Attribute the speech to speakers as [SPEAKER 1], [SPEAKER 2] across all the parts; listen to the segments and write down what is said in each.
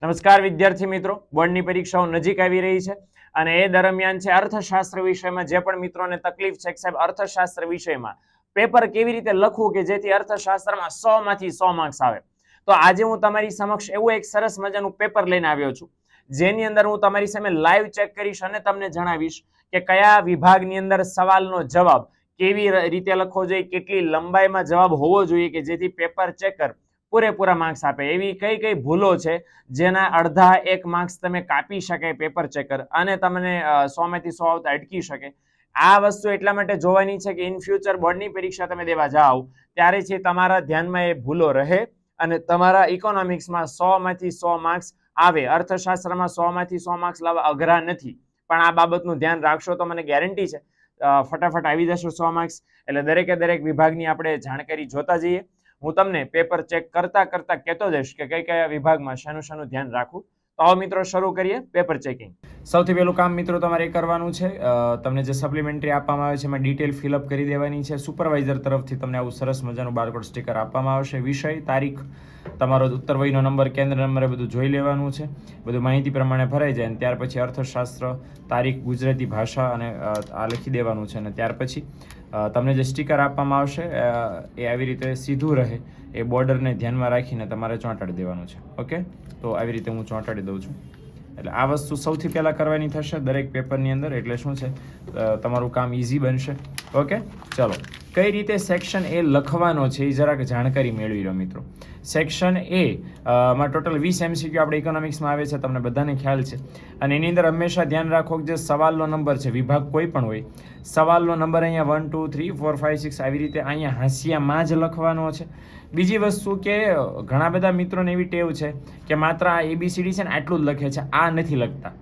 [SPEAKER 1] નમસ્કાર વિદ્યાર્થી મિત્રો, બોર્ડની પરીક્ષાઓ નજીક આવી રહી છે અને એ દરમિયાન છે અર્થશાસ્ત્ર વિષયમાં જે પણ મિત્રોને તકલીફ છે કે સાહેબ અર્થશાસ્ત્ર વિષયમાં પેપર કેવી રીતે લખવું કે જેથી અર્થશાસ્ત્રમાં 100 માંથી 100 માર્ક્સ આવે, તો આજે હું તમારી સમક્ષ એવું એક સરસ મજાનું પેપર લઈને આવ્યો છું જેની અંદર હું તમારી સામે લાઈવ ચેક કરીશ અને તમને જણાવીશ કે કયા વિભાગની અંદર સવાલનો જવાબ કેવી રીતે લખવો જોઈએ, કેટલી લંબાઈમાં જવાબ હોવો જોઈએ કે જેથી પેપર ચેકર પૂરેપૂરા માર્ક્સ આપે, એવી કઈ કઈ ભૂલો છે જેના અડધા 1 માર્ક્સ તમે કાપી શકે પેપર ચેકર અને તમને 100 માંથી 100 આવતા અટકી શકે. આ વસ્તુ એટલા માટે જોવાની છે કે ઇન ફ્યુચર બોર્ડની પરીક્ષા તમે દેવા જાઓ ત્યારે છે તમારા ધ્યાનમાં એ ભૂલો રહે અને તમારા ઇકોનોમિક્સમાં 100 માંથી 100 માર્ક્સ આવે. અર્થશાસ્ત્રમાં 100 માંથી 100 માર્ક્સ લાવવા અઘરા નથી, પણ આ બાબતનું ધ્યાન રાખશો તો મને ગેરંટી છે ફટાફટ આવી જશો 100 માર્ક્સ. એટલે દરેકે દરેક વિભાગની આપણે જાણકારી જોતા જઈએ. હું તમને પેપર ચેક કરતા કહેતો જઈશ કે કયા વિભાગમાં શાનું ધ્યાન રાખવું. તો આવો મિત્રો શરૂ કરીએ પેપર ચેકિંગ. સૌથી પહેલું કામ મિત્રો તમારે એ કરવાનું છે, તમને જે સપ્લિમેન્ટરી આપવામાં આવે છે એમાં ડિટેલ ફિલઅપ કરી દેવાની છે. સુપરવાઇઝર તરફથી તમને આવું સરસ મજાનું બારકોડ સ્ટીકર આપવામાં આવશે. વિષય, તારીખ, તમારો ઉત્તર વયનો નંબર, કેન્દ્ર નંબર એ બધું જોઈ લેવાનું છે. બધું માહિતી પ્રમાણે ભરાઈ જાય અને ત્યાર પછી અર્થશાસ્ત્ર, તારીખ, ગુજરાતી ભાષા અને આ લખી દેવાનું છે. અને ત્યાર પછી તમને જે સ્ટીકર આપવામાં આવશે એ આવી રીતે સીધું રહે એ બોર્ડરને ધ્યાનમાં રાખીને તમારે ચોંટાડી દેવાનું છે. ઓકે, તો આવી રીતે હું ચોંટાડી દઉં છું. એટલે આ વસ્તુ સૌથી પહેલાં કરવાની થશે દરેક પેપરની અંદર, એટલે શું છે તમારું કામ ઇઝી બનશે. ઓકે, ચલો કઈ રીતે સેક્શન એ લખવાનો છે એ જરાક જાણકારી મેળવી લો મિત્રો. સેક્શન એ માં ટોટલ 20 MCQ આપણે ઇકોનોમિક્સમાં આવે છે, તમને બધાને ખ્યાલ છે. અને એની અંદર હંમેશા ધ્યાન રાખો કે જે સવાલનો નંબર છે, વિભાગ કોઈ પણ હોય, સવાલનો નંબર અહીંયા 1 2 3 4 5 6 આવી રીતે અહીંયા હાંસિયામાં જ લખવાનો છે. બીજી વસ્તુ કે ઘણા બધા મિત્રોને એવી ટેવ છે કે માત્ર આ ABCD છે ને આટલું જ લખે છે, આ નથી લખતા.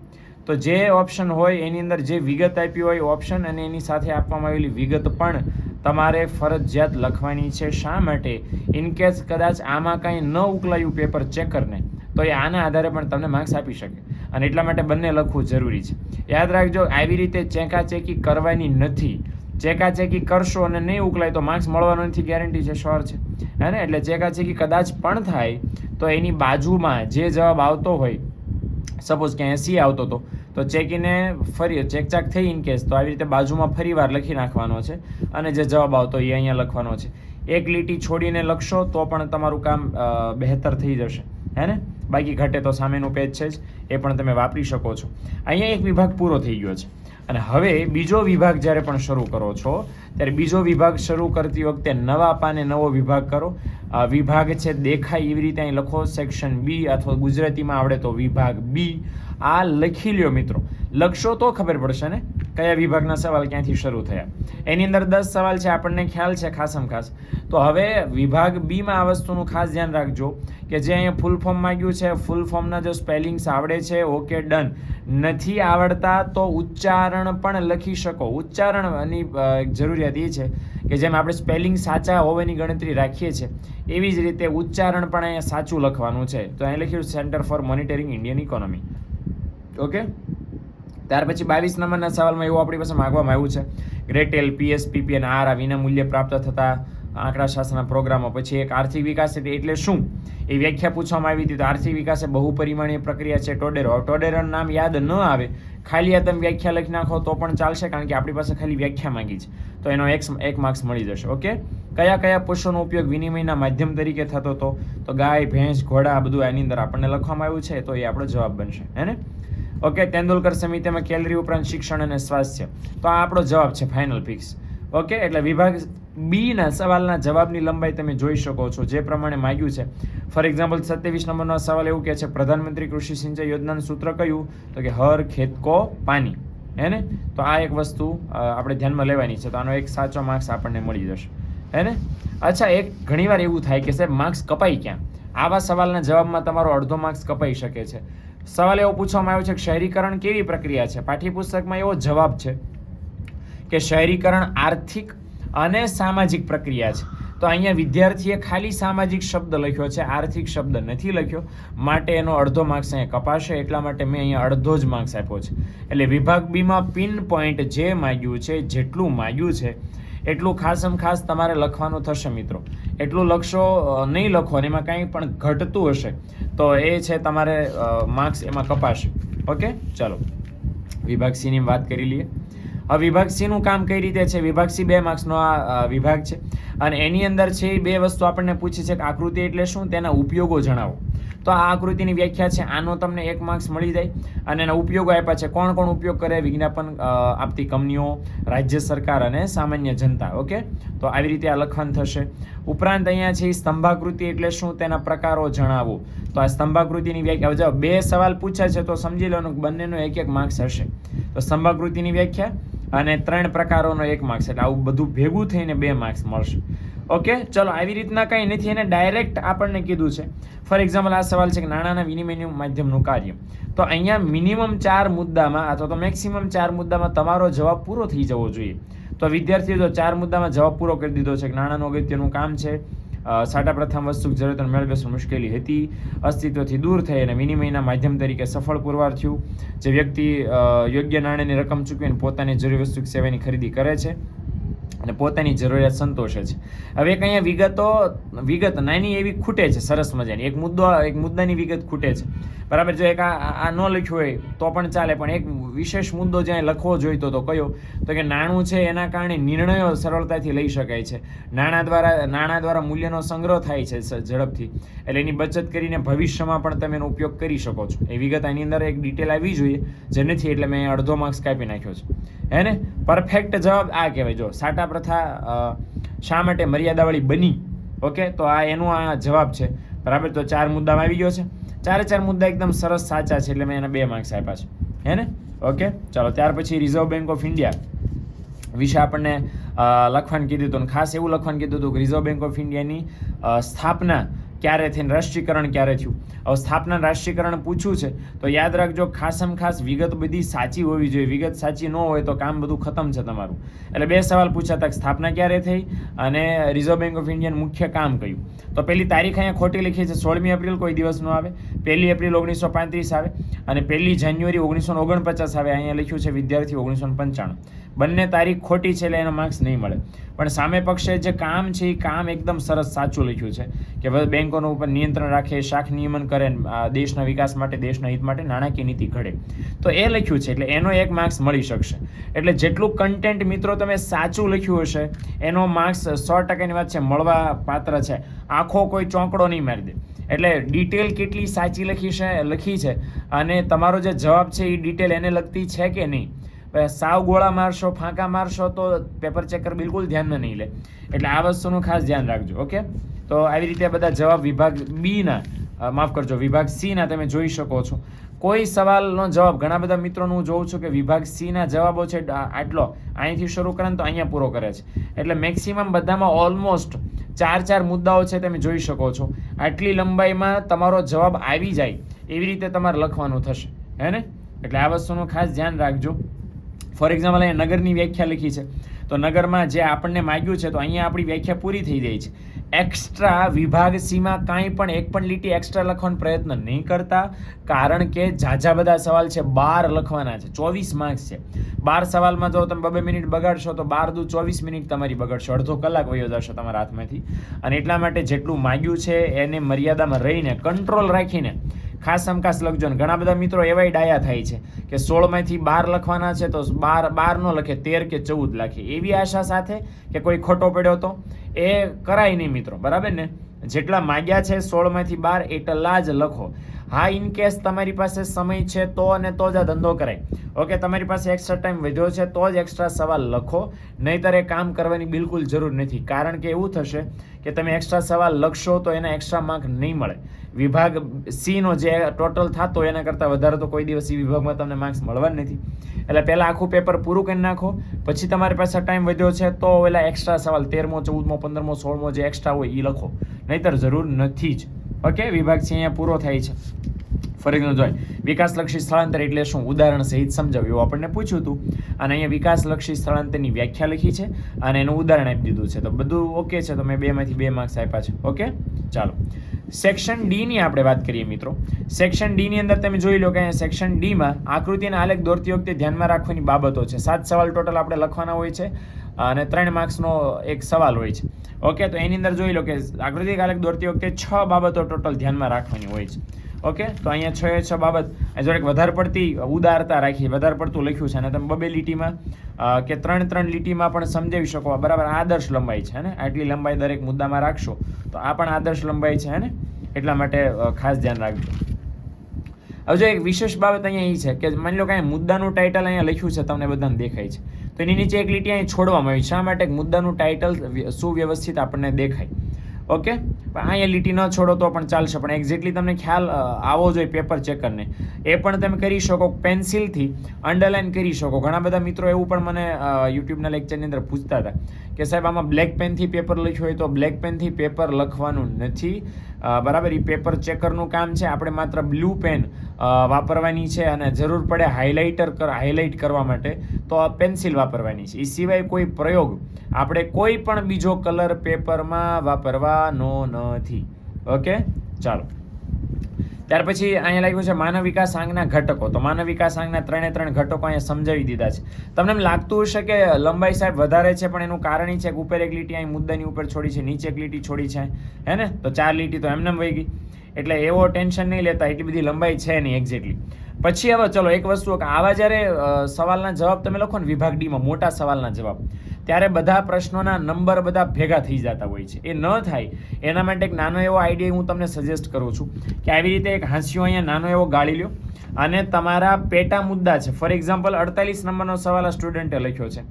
[SPEAKER 1] તો જે ઓપ્શન હોય એની અંદર જે વિગત આપી હોય ઓપ્શન અને એની સાથે આપવામાં આવેલી વિગત પણ તમારે ફરજિયાત લખવાની છે. શા માટે? ઇનકેસ કદાચ આમાં કાંઈ ન ઉકલાયું પેપર ચેકરને તો એ આના આધારે પણ તમને માર્ક્સ આપી શકે, અને એટલા માટે બંને લખવું જરૂરી છે. યાદ રાખજો, આવી રીતે ચેકાચેકી કરવાની નથી. ચેકાચેકી કરશો અને નહીં ઉકલાય તો માર્ક્સ મળવાનો નથી, ગેરંટી છે, શ્યોર છે, હે ને? એટલે ચેકાચેકી કદાચ પણ થાય તો એની બાજુમાં જે જવાબ આવતો હોય, સપોઝ કે 80 આવતો હતો તો ચેકીને ફરી ચેકચાક થઈ ઇનકેસ તો આવી રીતે બાજુમાં ફરી વાર લખી નાખવાનો છે અને જે જવાબ આવતો એ અહીંયા લખવાનો છે. એક લીટી છોડીને લખશો તો પણ તમારું કામ બહેતર થઈ જશે, હે ને? બાકી ઘટે તો સામેનું પેજ છે જ, એ પણ તમે વાપરી શકો છો. અહીંયા એક વિભાગ પૂરો થઈ ગયો છે અને હવે બીજો વિભાગ જ્યારે પણ શરૂ કરો છો ત્યારે બીજો વિભાગ શરૂ કરતી વખતે નવા પાને નવો વિભાગ કરો. વિભાગ છે દેખાય એવી રીતે અહીં લખો, સેક્શન બી, અથવા ગુજરાતીમાં આવડે તો વિભાગ બી. આ લખી લ્યો મિત્રો, લખશો તો ખબર પડશે ને કયા વિભાગના સવાલ ક્યાંથી શરૂ થયા. એની અંદર 10 સવાલ છે, આપણને ખ્યાલ છે ખાસમ ખાસ. તો હવે વિભાગ બીમાં આ વસ્તુનું ખાસ ધ્યાન રાખજો કે જે અહીંયા ફૂલ ફોર્મ માંગ્યું છે, ફૂલ ફોર્મના જો સ્પેલિંગ્સ આવડે છે, ઓકે ડન. નથી આવડતા તો ઉચ્ચારણ પણ લખી શકો. ઉચ્ચારણની જરૂરિયાત એ છે કે જેમ આપણે સ્પેલિંગ સાચા હોવાની ગણતરી રાખીએ છીએ એવી જ રીતે ઉચ્ચારણ પણ અહીંયા સાચું લખવાનું છે. તો અહીં લખ્યું centre for monitoring Indian economy. Okay, ત્યાર પછી 22 નંબરના સવાલમાં એવું આપણી પાસે માંગવામાં આવ્યું છે, ગ્રેટેલ, PSPP અને આર વિના મૂલ્ય પ્રાપ્ત થતા આંકડાશાસ્ત્રના પ્રોગ્રામો. પછી એક આર્થિક વિકાસ એટલે શું એ વ્યાખ્યા પૂછવામાં આવી હતી. તો આર્થિક વિકાસ એ બહુપરિમાણીય પ્રક્રિયા છે. ટોડેરો, ટોડેરોનું નામ યાદ ન આવે, ખાલી આ તમે વ્યાખ્યા લખી નાખો તો પણ ચાલશે, કારણ કે આપણી પાસે ખાલી વ્યાખ્યા માંગી છે, તો એનો 1 માર્ક્સ મળી જશે. ઓકે, કયા પશુનો ઉપયોગ વિનિમયના માધ્યમ તરીકે થતો હતો? તો ગાય, ભેંસ, ઘોડા, આ બધું આની અંદર આપણને લખવામાં આવ્યું છે, તો એ આપણો જવાબ બનશે, હે ને? ઓકે, તેંડુલકર સમિતિમાં કેલરી ઉપરાંત શિક્ષણ અને સ્વાસ્થ્ય, તો આ આપણો જવાબ છે, ફાઇનલ ફિક્સ. ઓકે, એટલે વિભાગ બી ના સવાલના જવાબની લંબાઈ તમે જોઈ શકો છો જે પ્રમાણે માંગ્યું છે. ફોર એક્ઝામ્પલ 27 નંબરનો સવાલ એવું કહે છે, પ્રધાનમંત્રી કૃષિ સિંચાઈ યોજનાનું સૂત્ર કયું? તો કે હર ખેત કો પાણી, હે ને? તો આ એક વસ્તુ આપણે ધ્યાનમાં લેવાની છે, તો આનો એક સાચો માર્ક્સ આપણને મળી જશે, હે ને? અચ્છા, એક ઘણીવાર એવું થાય કે સાહેબ માર્ક્સ કપાઈ ક્યાં? આવા સવાલના જવાબમાં તમારો અડધો માર્ક્સ કપાઈ શકે છે. સવાલ એવો પૂછવામાં આવ્યો છે કે શહેરીકરણ કેવી પ્રક્રિયા છે? પાઠ્યપુસ્તકમાં એવો જવાબ છે કે શહેરીકરણ આર્થિક અને સામાજિક પ્રક્રિયા છે. તો અહીંયા વિદ્યાર્થીએ ખાલી સામાજિક શબ્દ લખ્યો છે, આર્થિક શબ્દ નથી લખ્યો, માટે એનો અડધો માર્ક્સ અહીંયા કપાશે. એટલા માટે મેં અહીંયા અડધો જ માર્ક્સ આપ્યો છે. એટલે વિભાગ બીમાં પિન પોઈન્ટ જે માંગ્યું છે, જેટલું માંગ્યું છે એટલું ખાસ તમારે લખવાનું થશે મિત્રો. એટલું લખશો નહીં લખો અને એમાં કાંઈ પણ ઘટતું હશે તો એ છે તમારે માર્ક્સ એમાં કપાશે. ઓકે, ચાલો વિભાગ સી ની વાત કરી લઈએ. હવે વિભાગ સી નું કામ કઈ રીતે છે? વિભાગ સી 2 માર્ક્સનો આ વિભાગ છે અને એની અંદર છે એ 2 વસ્તુ આપણને પૂછી છે કે આકૃતિ એટલે શું, તેના ઉપયોગો જણાવો. તો આ આકૃતિની વ્યાખ્યા છે, આનો તમને 1 માર્ક્સ મળી જાય અને એના ઉપયોગો આપ્યા છે. કોણ કોણ ઉપયોગ કરે? વિજ્ઞાપન આપતી કંપનીઓ, રાજ્ય સરકાર અને સામાન્ય જનતા. ઓકે, તો આવી રીતે આ લખવાનું થશે. ઉપરાંત અહીંયા છે સ્તંભાકૃતિ એટલે શું, તેના પ્રકારો જણાવો. તો આ સ્તંભાકૃતિની વ્યાખ્યા, જો 2 સવાલ પૂછ્યા છે તો સમજી લેવાનું બંનેનો 1-1 માર્ક્સ હશે. તો સ્તંભાકૃતિની વ્યાખ્યા અને 3 પ્રકારોનો 1 માર્ક્સ, એટલે આવું બધું ભેગું થઈને 2 માર્ક્સ મળશે. ઓકે, ચલો આવી રીતના કંઈ નથી, એને ડાયરેક્ટ આપણને કીધું છે. ફોર એક્ઝામ્પલ આ સવાલ છે કે નાણાંના વિનિમયનું માધ્યમનું કાર્ય. તો અહીંયા મિનિમમ 4 મુદ્દામાં અથવા તો મેક્સિમમ 4 મુદ્દામાં તમારો જવાબ પૂરો થઈ જવો જોઈએ. તો વિદ્યાર્થીઓ જો 4 મુદ્દામાં જવાબ પૂરો કરી દીધો છે કે નાણાંનું અગત્યનું કામ છે, સાટા પ્રથમ વસ્તુ જરૂરતનો મેળ બેસવું મુશ્કેલી હતી, અસ્તિત્વથી દૂર થઈ અને વિનિમયના માધ્યમ તરીકે સફળ પુરવાર થયું, જે વ્યક્તિ યોગ્ય નાણાંની રકમ ચૂકવીને પોતાની જરૂરી વસ્તુ સેવાની ખરીદી કરે છે અને પોતાની જરૂરિયાત સંતોષે છે. હવે એક અહીંયા વિગત નાની એવી ખૂટે છે, સરસ મજાની એક મુદ્દાની વિગત ખૂટે છે, બરાબર. જો એક આ ન લખ્યું હોય તો પણ ચાલે, પણ એક વિશેષ મુદ્દો જ્યાં લખવો જોઈતો તો કયો, તો કે નાણું છે એના કારણે નિર્ણયો સરળતાથી લઈ શકાય છે. નાણાં દ્વારા મૂલ્યનો સંગ્રહ થાય છે ઝડપથી, એટલે એની બચત કરીને ભવિષ્યમાં પણ તમે એનો ઉપયોગ કરી શકો છો. એ વિગત આની અંદર એક ડિટેલ આવવી જોઈએ, જે નથી એટલે મેં અડધો માર્ક્સ કાપી નાખ્યો છે. હે ને, પરફેક્ટ જવાબ આ કહેવાય. જો સાટા પ્રથા શા માટે મર્યાદાવાળી બની, ઓકે, તો આ એનો આ જવાબ છે, બરાબર. તો 4 મુદ્દામાં આવી ગયો છે. 4 મુદ્દા એકદમ સરસ સાચા છે, એટલે મેં એના 2 માર્ક્સ આપ્યા છે. હે ને, ઓકે, ચાલો. ત્યાર પછી રિઝર્વ બેંક ઓફ ઇન્ડિયા વિશે આપણને લખવાનું કીધું હતું, ખાસ એવું લખવાનું કીધું હતું કે રિઝર્વ બેંક ઓફ ઇન્ડિયાની સ્થાપના ક્યારે થઈને રાષ્ટ્રીયકરણ ક્યારે થયું. હવે સ્થાપના રાષ્ટ્રીયકરણ પૂછ્યું છે તો યાદ રાખજો, ખાસ વિગત બધી સાચી હોવી જોઈએ. વિગત સાચી ન હોય તો કામ બધું ખતમ છે તમારું. એટલે 2 સવાલ પૂછ્યા હતા, સ્થાપના ક્યારે થઈ અને રિઝર્વ બેંક ઓફ ઇન્ડિયાનું મુખ્ય કામ કયું. તો પહેલી તારીખ અહીંયા ખોટી લખી છે, 16મી એપ્રિલ કોઈ દિવસ નો આવે, 1 એપ્રિલ 1935 આવે અને 1 જાન્યુઆરી 1949 આવે. અહીંયા લખ્યું છે વિદ્યાર્થી 1995. બંને તારીખ ખોટી છે એટલે એનો માર્ક્સ નહીં મળે. પણ સામે પક્ષે જે કામ છે એ કામ એકદમ સરસ સાચું લખ્યું છે કે ભાઈ બેંકોનો ઉપર નિયંત્રણ રાખે, શાખ નિયમન કરે, દેશના વિકાસ માટે, દેશના હિત માટે નાણાકીય નીતિ ઘડે. તો એ લખ્યું છે એટલે એનો 1 માર્ક્સ મળી શકશે. એટલે જેટલું કન્ટેન્ટ મિત્રો તમે સાચું લખ્યું હશે એનો માર્ક્સ 100%ની વાત છે મળવા પાત્ર છે. આખો કોઈ ચોંકડો નહીં મારી દે. એટલે ડિટેલ કેટલી સાચી લખી છે અને તમારો જે જવાબ છે એ ડિટેલ એને લગતી છે કે નહીં. સાવ ગોળા મારશો, ફાંકા મારશો તો પેપર ચેકર બિલકુલ ધ્યાનમાં નહીં લે. એટલે આ વસ્તુનું ખાસ ધ્યાન રાખજો. ઓકે, તો આવી રીતે બધા જવાબ વિભાગ વિભાગ સી ના તમે જોઈ શકો છો. કોઈ સવાલનો જવાબ ઘણા બધા મિત્રોનું હું જોઉં છું કે વિભાગ સી ના જવાબો છે આટલો, અહીંથી શરૂ કરે ને તો અહીંયા પૂરો કરે છે. એટલે મેક્સિમમ બધામાં ઓલમોસ્ટ 4 મુદ્દાઓ છે તમે જોઈ શકો છો. આટલી લંબાઈમાં તમારો જવાબ આવી જાય એવી રીતે તમારે લખવાનું થશે. હે ને, એટલે આ વસ્તુનું ખાસ ધ્યાન રાખજો. ફોર એક્ઝામ્પલ અહીંયા નગરની વ્યાખ્યા લખી છે, તો નગરમાં જે આપણને માગ્યું છે તો અહીંયા આપણી વ્યાખ્યા પૂરી થઈ જાય છે. એક્સ્ટ્રા વિભાગ સીમાં કાંઈ પણ 1 પણ લીટી એક્સ્ટ્રા લખવાનો પ્રયત્ન નહીં કરતા, કારણ કે ઝાઝા બધા સવાલ છે, 12 લખવાના છે, 24 માર્ક્સ છે. 12 સવાલમાં જો તમે 2 મિનિટ બગાડશો તો 12 દુ 24 મિનિટ તમારી બગાડશો, અડધો કલાક વયો જશે તમારા હાથમાંથી. અને એટલા માટે જેટલું માગ્યું છે એને મર્યાદામાં રહીને, કંટ્રોલ રાખીને ખાસ લખજો. ને ઘણા બધા મિત્રો એવાય ડાયા થાય છે કે 16માંથી 12 લખવાના છે તો 12 નો લખે, 13 કે 14 લખે, એવી આશા સાથે કે કોઈ ખોટો પડ્યો તો એ કરાય નહીં મિત્રો, બરાબર ને. જેટલા માગ્યા છે 16માંથી 12 એટલા જ લખો. હા, ઇન કેસ તમારી પાસે સમય છે તો અને તો જ આ ધંધો કરાય. ઓકે, તમારી પાસે એક્સ્ટ્રા ટાઈમ વધ્યો છે તો જ એક્સ્ટ્રા સવાલ લખો, નહીંતર એ કામ કરવાની બિલકુલ જરૂર નથી. કારણ કે એવું થશે કે તમે એક્સ્ટ્રા સવાલ લખશો તો એના એક્સ્ટ્રા માર્ક નહીં મળે. વિભાગ સી નો જે ટોટલ થતો એના કરતાં વધારે તો કોઈ દિવસ એ વિભાગમાં તમને માર્ક્સ મળવા નથી. એટલે પહેલાં આખું પેપર પૂરું કરી નાખો, પછી તમારી પાસે ટાઈમ વધ્યો છે તો ઓલા એક્સ્ટ્રા સવાલ 13મો 14મો 15મો 16મો જે એક્સ્ટ્રા હોય એ લખો, નહીંતર જરૂર નથી જ. ઓકે, વિભાગ સી અહીંયા પૂરો થાય છે. ફોર એક્ઝામ્પલ જોઈએ વિકાસલક્ષી સ્થળાંતર એટલે શું, ઉદાહરણ સહિત સમજાવ્યું, એવું આપણને પૂછ્યું હતું. અને અહીંયા વિકાસલક્ષી સ્થળાંતરની વ્યાખ્યા લખી છે અને એનું ઉદાહરણ આપી દીધું છે. તો બધું ઓકે છે, તો મેં 2માંથી 2 માર્ક્સ આપ્યા છે. ઓકે, ચાલો સેક્શન ડી ની આપણે વાત કરીએ મિત્રો. સેક્શન ડી ની અંદર તમે જોઈ લો કે અહીંયા સેક્શન ડી માં આકૃતિના આલેખ દોરતી વખતે ધ્યાનમાં રાખવાની બાબતો છે. 7 સવાલ ટોટલ આપણે લખવાના હોય છે. અને 3 માર્ક્સનો એક સવાલ હોય છે. ઓકે, તો એની અંદર જોઈ લો કે આકૃતિક આલેખ દોરતી વખતે 6 બાબતો ટોટલ ધ્યાનમાં રાખવાની હોય છે. ઓકે, તો અહીંયા 6 બાબત જોડે વધારે પડતી ઉદારતા રાખી, વધારે પડતું લખ્યું છે અને તમે 2 લીટીમાં કે 3 લીટીમાં પણ સમજાવી શકો. બરાબર, આદર્શ લંબાઈ છે ને, આટલી લંબાઈ દરેક મુદ્દામાં રાખશો તો આ પણ આદર્શ લંબાઈ છે ને, એટલા માટે ખાસ ધ્યાન રાખજો. હવે જો એક વિશેષ બાબત અહીંયા એ છે કે માની લો કે અહીંયા મુદ્દાનું ટાઇટલ અહીંયા લખ્યું છે, તમને બધાને દેખાય છે, તો એની નીચે એક લીટી અહીં છોડવામાં આવી. શા માટે? મુદ્દાનું ટાઇટલ સુવ્યવસ્થિત આપણને દેખાય. ઓકે, પણ અહીંયા લીટી ન છોડો તો પણ ચાલશે, પણ એક્ઝેક્ટલી તમને ખ્યાલ આવવો જોઈએ પેપર ચેકરને. એ પણ તમે કરી શકો, પેન્સિલથી અંડરલાઇન કરી શકો. ઘણા બધા મિત્રો એવું પણ મને યુટ્યુબના લેક્ચરની અંદર પૂછતા હતા કે સાહેબ આમાં બ્લેક પેનથી પેપર લખ્યું હોય તો બ્લેક પેનથી પેપર લખવાનું નથી. બરાબર, એ પેપર ચેકરનું કામ છે. આપણે માત્ર બ્લુ પેન વાપરવાની છે અને જરૂર પડે હાઇલાઇટ કરવા માટે તો પેન્સિલ વાપરવાની છે. એ સિવાય કોઈ પ્રયોગ આપણે કોઈ પણ બીજો કલર પેપરમાં વાપરવાનો નથી. ઓકે, ચાલો. ત્યાર પછી અહીંયા લાગ્યું છે માનવ વિકાસ આંકના ઘટકો. તો માનવ વિકાસ આંકના 3 ઘટકો અહીંયા સમજાવી દીધા છે. તમને એમ લાગતું હશે કે લંબાઈ સાહેબ વધારે છે, પણ એનું કારણ એ છે કે ઉપર એક લીટી અહીં મુદ્દાની ઉપર છોડી છે, નીચે એક લીટી છોડી છે, હે ને, તો 4 લીટી તો એમને વહી ગઈ. એટલે એવો ટેન્શન નહીં લેતા, એટલી બધી લંબાઈ છે નહીં એક્ઝેક્ટલી. પછી હવે ચલો એક વસ્તુ કે આવા જ્યારે સવાલના જવાબ તમે લખો ને વિભાગ ડીમાં, મોટા સવાલના જવાબ, ત્યારે બધા પ્રશ્નોના નંબર બધા ભેગા થઈ જતા હોય છે. એ ન થાય એના માટે એક નાનો એવો આઈડિયા હું તમને સજેસ્ટ કરું છું કે આવી રીતે એક હાંસિયો અહીંયા નાનો એવો ગાળી લ્યો અને તમારા પેટા મુદ્દા છે. ફોર એક્ઝામ્પલ 48 નંબરનો સવાલ આ સ્ટુડન્ટે લખ્યો છે,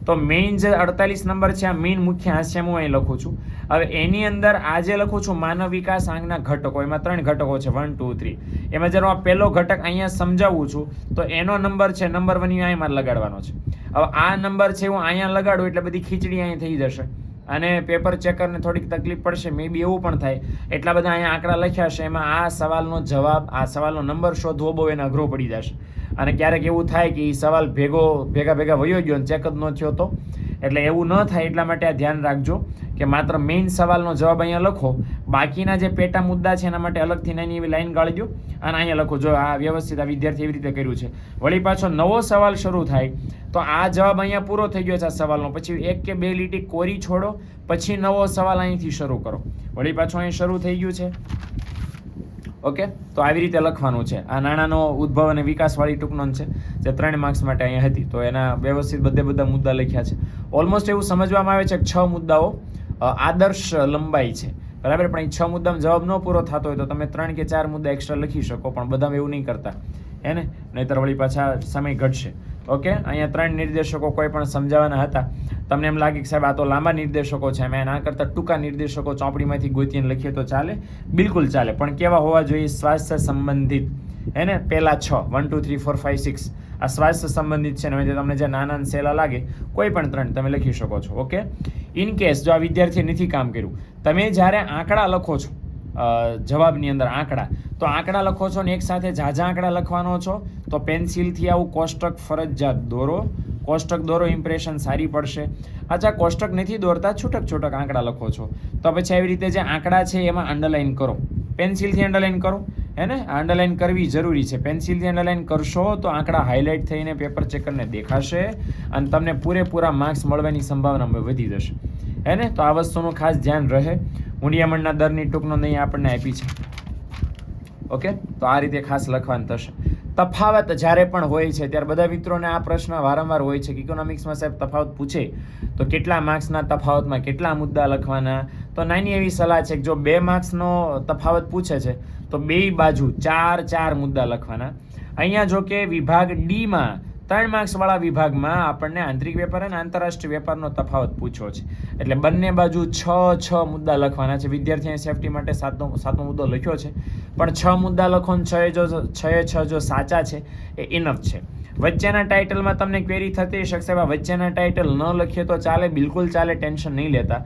[SPEAKER 1] તો મેઇન જે 48 નંબર છે આ મેઇન મુખ્ય હાસ્ય હું અહીં લખું છું. હવે એની અંદર આજે લખું છું માનવ વિકાસ આંકના ઘટકો. એમાં 3 ઘટકો છે, 1 2 3. એમાં જ્યારે હું પહેલો ઘટક અહીંયા સમજાવું છું તો એનો નંબર છે, નંબર 1 અહીંયા મારે લગાડવાનો છે. હવે આ નંબર છે હું અહીંયા લગાડું એટલે બધી ખીચડી અહીં થઈ જશે અને પેપર ચેકરને થોડીક તકલીફ પડશે. મે બી એવું પણ થાય, એટલા બધા અહીંયા આંકડા લખ્યા છે, એમાં આ સવાલનો જવાબ, આ સવાલનો નંબર શોધવો બહુ એને અઘરો પડી જશે. અને ક્યારેક એવું થાય કે એ સવાલ ભેગા વયો ગયો અને ચેક જ ન થયો તો. એટલે એવું ન થાય એટલા માટે આ ધ્યાન રાખજો કે માત્ર મેઇન સવાલનો જવાબ અહીંયા લખો, બાકીના જે પેટા મુદ્દા છે એના માટે અલગથી નાની એવી લાઈન ગાળી દો અને અહીંયા લખો. જો આ વ્યવસ્થિત આ વિદ્યાર્થી એવી રીતે કર્યું છે. વળી પાછો નવો સવાલ શરૂ થાય તો આ જવાબ અહીંયા પૂરો થઈ ગયો છે આ સવાલનો, પછી 1 કે 2 લીટી કોરી છોડો, પછી નવો સવાલ અહીંથી શરૂ કરો. વળી પાછો અહીં શરૂ થઈ ગયું છે. ઓકે, તો આવી રીતે લખવાનું છે. આ નાણાંનો ઉદ્ભવ અને વિકાસવાળી ટૂંકનોંધ છે જે 3 માર્ક્સ માટે અહીંયા હતી, તો એના વ્યવસ્થિત બધા મુદ્દા લખ્યા છે. ઓલમોસ્ટ એવું સમજવામાં આવે છે કે 6 મુદ્દાઓ આદર્શ લંબાઈ છે. બરાબર, પણ એ 6 મુદ્દામાં જવાબ ન પૂરો થતો હોય તો તમે 3 કે 4 મુદ્દા એક્સ્ટ્રા લખી શકો, પણ બધામાં એવું નહીં કરતા, હે ને, નહીંતર વળી પાછા સમય ઘટશે. ઓકે, અહીંયા 3 નિર્દેશકો કોઈ પણ સમજાવવાના હતા. તમને એમ લાગે કે સાહેબ આ તો લાંબા નિર્દેશકો છે, અમે ના કરતા ટૂંકા નિર્દેશકો ચોપડીમાંથી ગોતીને લખીએ તો ચાલે? બિલકુલ ચાલે, પણ કેવા હોવા જોઈએ? સ્વાસ્થ્ય સંબંધિત, હે ને, પહેલા 6 1 2 3 4 5 6 આ સ્વાસ્થ્ય સંબંધિત છે ને. તમને જે નાના સહેલા લાગે કોઈ પણ 3 તમે લખી શકો છો. ઓકે, ઇન કેસ જો આ વિદ્યાર્થીએ નથી કામ કર્યું, તમે જ્યારે આંકડા લખો છો જવાબની અંદર આંકડા, તો આંકડા લખો છો ને એક સાથે ઝાઝા આંકડા લખવાનો છો તો પેન્સિલથી આવું કોષ્ટક ફરજિયાત દોરો. કોષ્ટક દોરો, ઇમ્પ્રેશન સારી પડશે. અચ્છા, કોષ્ટક નથી દોરતા, છૂટક આંકડા લખો છો તો પછી આવી રીતે જે આંકડા છે એમાં અંડરલાઇન કરો, પેન્સિલથી અંડરલાઇન કરો, હે ને. અંડરલાઇન કરવી જરૂરી છે. પેન્સિલથી અંડરલાઇન કરશો તો આંકડા હાઇલાઇટ થઈને પેપર ચેકરને દેખાશે અને તમને પૂરેપૂરા માર્ક્સ મળવાની સંભાવના વધી જશે, હે ને. તો આ વસ્તુનું ખાસ ધ્યાન રહે. ઊંડિયામણના દરની ટૂંકનોંધ અહીં આપણને આપી છે. ઓકે, તો આ રીતે ખાસ લખવાનું થશે. તફાવત જ્યારે પણ હોય છે ત્યારે બધા મિત્રોને આ પ્રશ્ન વારંવાર હોય છે કે ઇકોનોમિક્સમાં સાહેબ તફાવત પૂછે તો કેટલા માર્ક્સના તફાવતમાં કેટલા મુદ્દા લખવાના? તો નાની એવી સલાહ છે કે જો 2 માર્ક્સનો તફાવત પૂછે છે તો 2 બાજુ 4 મુદ્દા લખવાના. અહીંયા જો કે વિભાગ ડીમાં 3 માર્ક્સવાળા વિભાગમાં આપણને આંતરિક વેપાર અને આંતરરાષ્ટ્રીય વેપારનો તફાવત પૂછ્યો છે, એટલે બંને બાજુ 6 મુદ્દા લખવાના છે. વિદ્યાર્થીની સેફટી માટે 7મો મુદ્દો લખ્યો છે, પણ 6 મુદ્દા લખો ને 6 જો સાચા છે એ ઇનફ છે. વચ્ચેના ટાઇટલમાં તમને ક્વેરી થતી શકશે, વચ્ચેના ટાઇટલ ન લખીએ તો ચાલે, બિલકુલ ચાલે, ટેન્શન નહીં લેતા.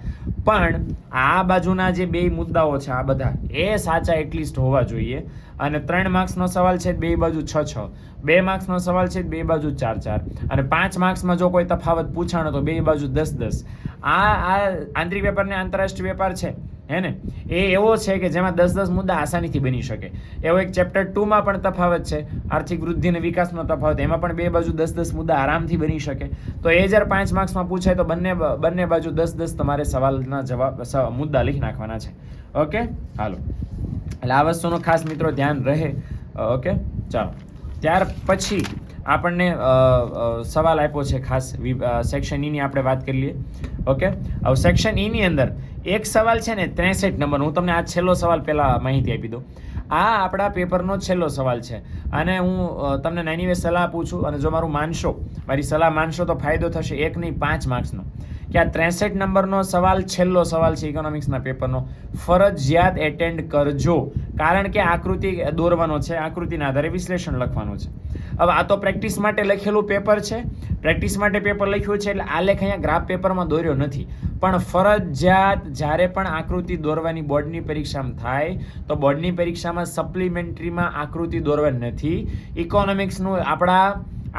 [SPEAKER 1] પણ આ બાજુના જે 2 મુદ્દાઓ છે આ બધા એ સાચા એટલીસ્ટ હોવા જોઈએ. અને 3 માર્ક્સનો સવાલ છે 2 બાજુ 6 2 માર્ક્સનો સવાલ છે 2 બાજુ 4 અને 5 માર્ક્સમાં જો કોઈ તફાવત પૂછાણો તો 2 બાજુ 10. આ આંતરિક વેપાર ને આંતરરાષ્ટ્રીય વેપાર છે હે ને, એ એવો છે કે જેમાં 10-10 મુદ્દા આસાનીથી બની શકે. એવો એક ચેપ્ટર 2માં પણ તફાવત છે, આર્થિક વૃદ્ધિ અને વિકાસનો તફાવત. એમાં પણ બે બાજુ 10-10 મુદ્દા આરામથી બની શકે. તો એ જ્યારે 5 માર્ક્સમાં પૂછાય તો બંને બાજુ 10-10 તમારે સવાલના મુદ્દા લખી નાખવાના છે. ઓકે, હાલો, એટલે આ વસ્તુનો ખાસ મિત્રો ધ્યાન રહે. ઓકે, ચાલો. ત્યાર પછી આપણને સવાલ આપ્યો છે ખાસ સેક્શન ઈની આપણે વાત કરી લઈએ. ઓકે, હવે સેક્શન ઈની અંદર એક સવાલ છે ને 63 નંબર. હું તમને આ છેલ્લો સવાલ પહેલા માહિતી આપી દઉં. આ આપણા પેપરનો છેલ્લો સવાલ છે અને હું તમને નાની એવી સલાહ આપું છું, અને જો મારી સલાહ માનશો તો ફાયદો થશે 1 નહીં 5 માર્ક્સનો. કે આ 63 નંબરનો સવાલ છેલ્લો સવાલ છે ઇકોનોમિક્સના પેપરનો. ફરજિયાત એટેન્ડ કરજો, કારણ કે આકૃતિ દોરવાનો છે, આકૃતિના આધારે વિશ્લેષણ લખવાનું છે. હવે આ તો પ્રેક્ટિસ માટે લખેલું પેપર છે, પ્રેક્ટિસ માટે પેપર લખ્યું છે, એટલે આલેખ અહીંયા ગ્રાફ પેપરમાં દોર્યો નથી. પણ ફરજિયાત જ્યારે પણ આકૃતિ દોરવાની બોર્ડની પરીક્ષામાં થાય તો બોર્ડની પરીક્ષામાં સપ્લિમેન્ટરીમાં આકૃતિ દોરવાની નથી. ઇકોનોમિક્સનું આપણા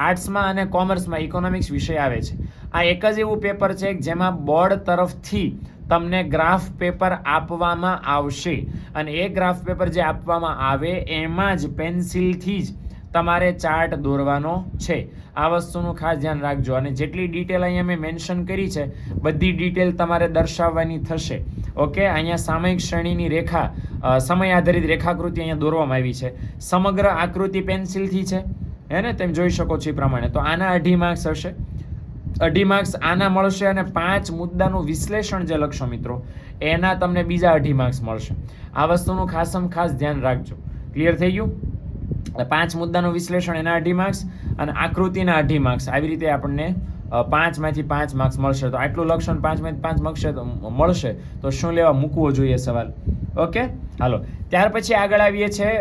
[SPEAKER 1] આર્ટ્સમાં અને કોમર્સમાં ઇકોનોમિક્સ વિષય આવે છે. આ એક જ એવું પેપર છે જેમાં બોર્ડ તરફથી તમને ગ્રાફ પેપર આપવામાં આવશે, અને એ ગ્રાફ પેપર જે આપવામાં આવે એમાં જ પેન્સિલથી જ તમારે ચાર્ટ દોરવાનો છે. આ વસ્તુનું ખાસ ધ્યાન રાખજો. અને જેટલી ડિટેલ અહીંયા મેં મેન્શન કરી છે બધી ડિટેલ તમારે દર્શાવવાની થશે. ઓકે, અહીંયા સામયિક શ્રેણીની રેખા, સમય આધારિત રેખાકૃતિ અહીંયા દોરવામાં આવી છે. સમગ્ર આકૃતિ પેન્સિલથી છે, હે ને, તેમ જોઈ શકો છો એ પ્રમાણે. તો આના 2.5 માર્ક્સ હશે. 2.5 માર્ક્સ આના મળશે, અને 5 મુદ્દાનું વિશ્લેષણ જે લખશો મિત્રો એના તમને બીજા 2.5 માર્ક્સ મળશે. આ વસ્તુનું ખાસ ધ્યાન રાખજો. ક્લિયર થઈ ગયું? 5 મુદ્દાનું વિશ્લેષણ એના 2.5 માર્ક્સ અને આકૃતિના 2.5 માર્ક્સ, આવી રીતે આપણને 5માંથી 5 માર્ક્સ મળશે. તો આટલું લક્ષણ 5માંથી 5 મળશે તો શું લેવા મૂકવો જોઈએ સવાલ. ઓકે, હાલો, ત્યાર પછી આગળ આવીએ છીએ.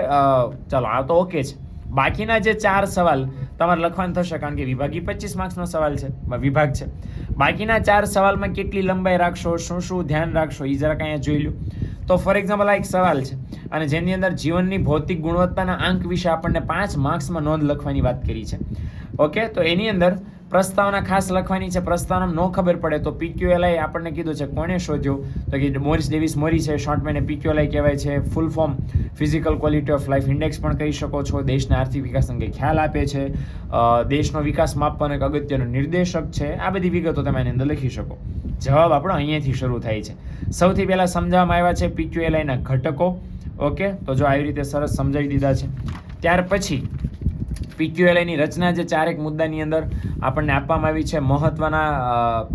[SPEAKER 1] ચાલો, આ તો ઓકે છે. બાકીના જે 4 સવાલ તમારે લખવાનું થશે, કારણ કે વિભાગી 25 માર્ક્સનો સવાલ છે, વિભાગ છે. બાકીના 4 સવાલમાં કેટલી લંબાઈ રાખશો, શું ધ્યાન રાખશો, એ જરાક અહીંયા જોઈ લો. તો ફોર એક્ઝામ્પલ આ એક સવાલ છે અને જેની અંદર જીવનની ભૌતિક ગુણવત્તાના આંક વિશે આપણને 5 માર્ક્સમાં નોંધ લખવાની વાત કરી છે. ઓકે, તો એની અંદર પ્રસ્તાવના ખાસ લખવાની છે. પ્રસ્તાવના ન ખબર પડે તો PQLI આપણને કીધું છે, કોણે શોધ્યો? તો કે મોરિસ ડેવિસ મોરી છે. શોર્ટમાં એને PQLI કહેવાય છે. Full form physical quality of life index પણ કહી શકો છો. દેશના આર્થિક વિકાસ અંગે ખ્યાલ આપે છે. દેશનો વિકાસ માપવાનો એક અગત્યનો નિર્દેશક છે. આ બધી વિગતો તમે એની અંદર લખી શકો. જવાબ આપણો અહીંયાથી શરૂ થાય છે. સૌથી પહેલાં સમજાવવામાં આવ્યા છે PQLI ના ઘટકો. ઓકે, તો જો આવી રીતે સરસ સમજાવી દીધા છે. ત્યાર પછી PQLI ની રચના જે 4 મુદ્દાની અંદર આપણને આપવામાં આવી છે.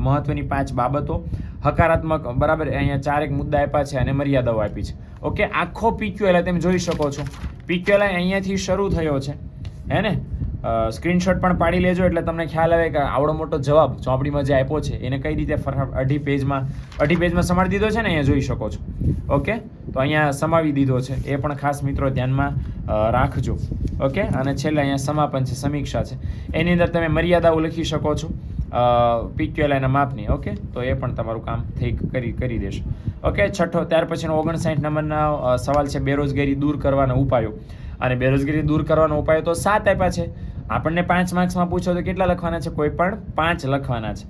[SPEAKER 1] મહત્વની 5 બાબતો, હકારાત્મક, બરાબર, અહીંયા 4 મુદ્દા આપ્યા છે અને મર્યાદાઓ આપી છે. ઓકે, આખો PQLI તમે જોઈ શકો છો. PQLI અહીંયાથી શરૂ થયો છે, હે ને. સ્ક્રીનશોટ પણ પાડી લેજો એટલે તમને ખ્યાલ આવે કે આવડો મોટો જવાબ ચોપડીમાં જે આપ્યો છે એને કઈ રીતે 2.5 પેજમાં સમાવી દીધો છે ને, અહીંયા જોઈ શકો છો. ઓકે, તો અહીંયા સમાવી દીધો છે, એ પણ ખાસ મિત્રો ધ્યાનમાં રાખજો. ઓકે, અને છેલ્લે અહીંયા સમાપન છે, સમીક્ષા છે. એની અંદર તમે મર્યાદાઓ લખી શકો છો PQLI ના માપની. ઓકે, તો એ પણ તમારું કામ કરી દેશે. ઓકે, છઠ્ઠો, ત્યાર પછીનો 59 નંબરનો સવાલ છે બેરોજગારી દૂર કરવાના ઉપાયો. અને બેરોજગારી દૂર કરવાનો ઉપાય તો 7 આપ્યા છે. આપણને 5 માર્ક્સમાં પૂછો તો કેટલા લખવાના છે? કોઈ પણ 5 લખવાના છે.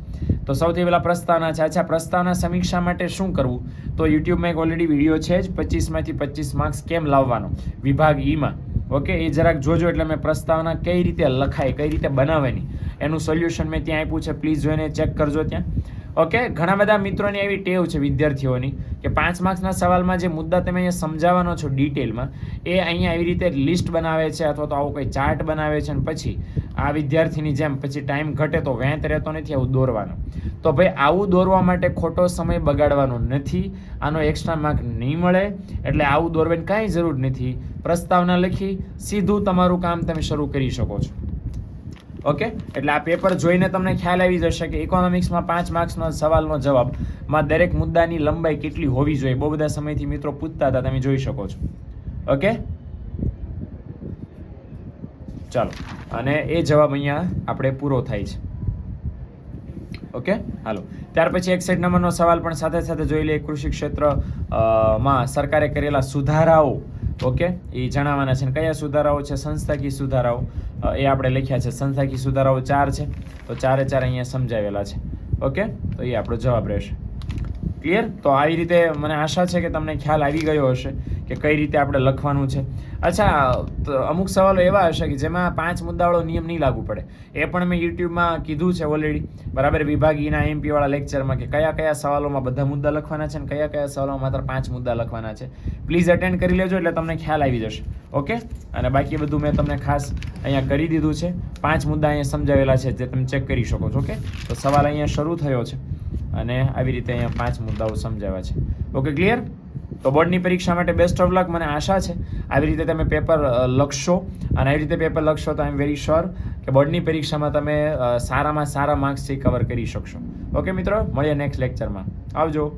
[SPEAKER 1] તો સૌથી પહેલા પ્રસ્તાવના છે. અચ્છા, પ્રસ્તાવના સમીક્ષા માટે શું કરવું? તો યુટ્યુબમાં એક ઓલરેડી વિડીયો છે જ, 25માંથી 25 માર્ક્સ કેમ લાવવાનો વિભાગ ઈમાં. ઓકે, એ જરાક જોજો. એટલે મેં પ્રસ્તાવના કઈ રીતે લખાય, કઈ રીતે બનાવવાની, એનું સોલ્યુશન મેં ત્યાં આપ્યું છે. પ્લીઝ જોઈને ચેક કરજો ત્યાં. ઓકે, ઘણા બધા મિત્રોની એવી ટેવ છે વિદ્યાર્થીઓની કે 5 માર્ક્સના સવાલમાં જે મુદ્દા તમે અહીંયા સમજાવવાનો છો ડિટેલમાં, એ અહીંયા એવી રીતે લિસ્ટ બનાવે છે અથવા તો આવો કોઈ ચાર્ટ બનાવે છે, અને પછી આ વિદ્યાર્થીની જેમ પછી ટાઈમ ઘટે તો વેંત રહેતો નથી આવું દોરવાનો. તો ભાઈ આવું દોરવા માટે ખોટો સમય બગાડવાનો નથી. આનો એક્સ્ટ્રા માર્ક નહીં મળે, એટલે આવું દોરવાની કાંઈ જરૂર નથી. પ્રસ્તાવના લખી સીધું તમારું કામ તમે શરૂ કરી શકો છો. ઓકે, એટલે આ પેપર જોઈને તમને ખ્યાલ આવી જશે કે ઇકોનોમિક્સમાં 5 માર્ક્સનો સવાલનો જવાબમાં દરેક મુદ્દાની લંબાઈ કેટલી હોવી જોઈએ. બહુ બધા સમયથી મિત્રો પૂછતા હતા, તમે જોઈ શકો છો. ઓકે, ચાલો, અને એ જવાબ અહીંયા આપણે પૂરો થાય છે. ઓકે, હાલો, ત્યાર પછી 61 નંબરનો સવાલ પણ સાથે જોઈ લઈએ. કૃષિ ક્ષેત્રમાં સરકારે કરેલા સુધારાઓ. ઓકે, એ જણાવવાના છે. કયા સુધારાઓ છે? સંસ્થાકીય સુધારાઓ એ આપણે લખ્યા છે. સંસ્થાકીય સુધારાઓ 4 છે, તો 4 અહીંયા સમજાવેલા છે. ઓકે, તો એ આપણો જવાબ રહેશે. ક્લિયર? તો આવી રીતે મને આશા છે કે તમને ખ્યાલ આવી ગયો હશે કે કઈ રીતે આપણે લખવાનું છે. અચ્છા, અમુક સવાલો એવા હશે કે જેમાં 5 મુદ્દાવાળો નિયમ નહીં લાગુ પડે. એ પણ મેં યુટ્યુબમાં કીધું છે ઓલરેડી, બરાબર, વિભાગીયના એમપી વાળા લેક્ચરમાં, કે કયા કયા સવાલોમાં બધા મુદ્દા લખવાના છે અને કયા કયા સવાલોમાં માત્ર 5 મુદ્દા લખવાના છે. પ્લીઝ અટેન્ડ કરી લેજો એટલે તમને ખ્યાલ આવી જશે. ઓકે, અને બાકી બધું મેં તમને ખાસ અહીંયા કરી દીધું છે. 5 મુદ્દા અહીંયા સમજાવેલા છે જે તમે ચેક કરી શકો છો. ઓકે, તો સવાલ અહીંયા શરૂ થયો છે અને આવી રીતે અહીંયા 5 મુદ્દાઓ સમજાવ્યા છે. Okay, clear? તો બોર્ડની પરીક્ષા માટે બેસ્ટ ઓફ લક. મને આશા છે આવી રીતે તમે પેપર લખશો અને આવી રીતે પેપર લખશો તો આઈ એમ વેરી શ્યોર કે બોર્ડની પરીક્ષામાં તમે સારામાં સારા માર્ક્સથી કવર કરી શકશો. ઓકે મિત્રો, મળીએ નેક્સ્ટ લેક્ચરમાં. આવજો.